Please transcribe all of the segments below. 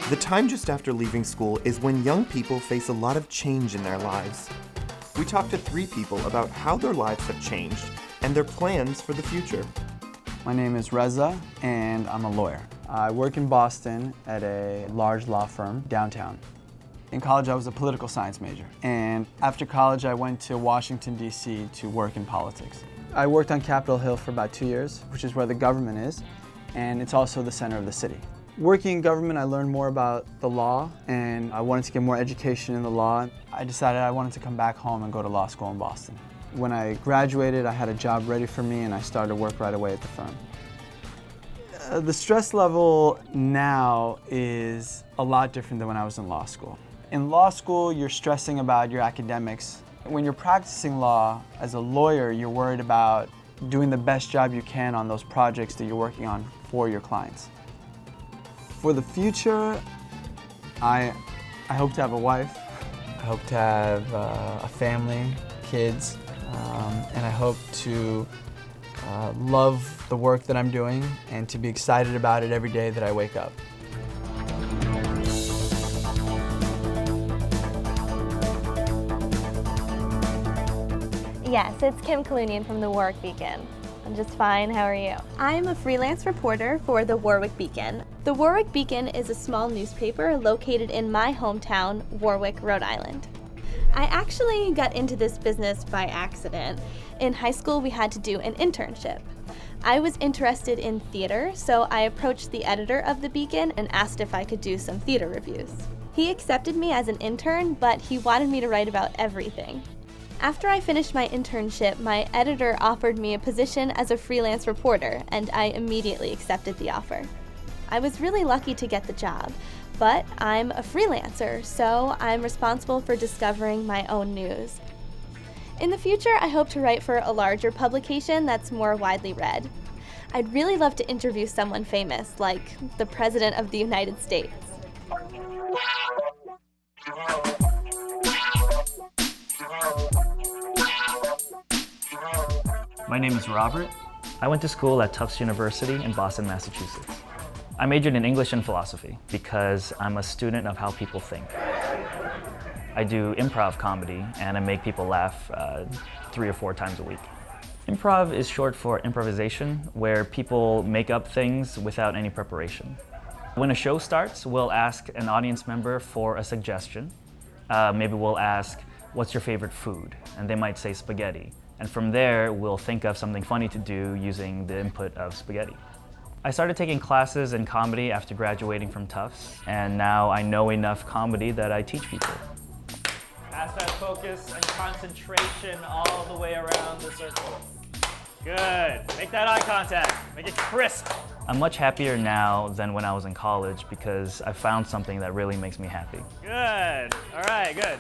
The time just after leaving school is when young people face a lot of change in their lives. We talked to 3 people about how their lives have changed and their plans for the future. My name is Reza, and I'm a lawyer. I work in Boston at a large law firm downtown. In college, I was a political science major, and after college, I went to Washington, D.C. to work in politics. I worked on Capitol Hill for about 2 years, which is where the government is, and it's also the center of the city. Working in government, I learned more about the law, and I wanted to get more education in the law. I decided I wanted to come back home and go to law school in Boston. When I graduated, I had a job ready for me, and I started work right away at the firm. The stress level now is a lot different than when I was in law school. In law school, you're stressing about your academics. When you're practicing law as a lawyer, you're worried about doing the best job you can on those projects that you're working on for your clients. For the future, I hope to have a wife. I hope to have a family, kids, and I hope to love the work that I'm doing and to be excited about it every day that I wake up. Yes, it's Kim Kalunian from the Warwick Beacon. I'm just fine, how are you? I'm a freelance reporter for the Warwick Beacon. The Warwick Beacon is a small newspaper located in my hometown, Warwick, Rhode Island. I actually got into this business by accident. In high school, we had to do an internship. I was interested in theater, so I approached the editor of the Beacon and asked if I could do some theater reviews. He accepted me as an intern, but he wanted me to write about everything. After I finished my internship, my editor offered me a position as a freelance reporter, and I immediately accepted the offer. I was really lucky to get the job, but I'm a freelancer, so I'm responsible for discovering my own news. In the future, I hope to write for a larger publication that's more widely read. I'd really love to interview someone famous, like the President of the United States. My name is Robert. I went to school at Tufts University in Boston, Massachusetts. I majored in English and philosophy because I'm a student of how people think. I do improv comedy and I make people laugh 3 or 4 times a week. Improv is short for improvisation, where people make up things without any preparation. When a show starts, we'll ask an audience member for a suggestion. Maybe we'll ask, what's your favorite food? And they might say spaghetti. And from there, we'll think of something funny to do using the input of spaghetti. I started taking classes in comedy after graduating from Tufts, and now I know enough comedy that I teach people. Pass that focus and concentration all the way around the circle. Good. Make that eye contact. Make it crisp. I'm much happier now than when I was in college because I found something that really makes me happy. Good. All right, good.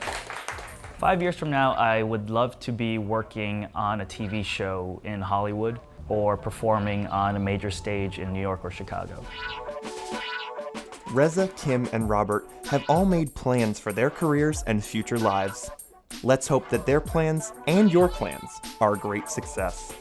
5 years from now, I would love to be working on a TV show in Hollywood or performing on a major stage in New York or Chicago. Reza, Kim, and Robert have all made plans for their careers and future lives. Let's hope that their plans and your plans are a great success.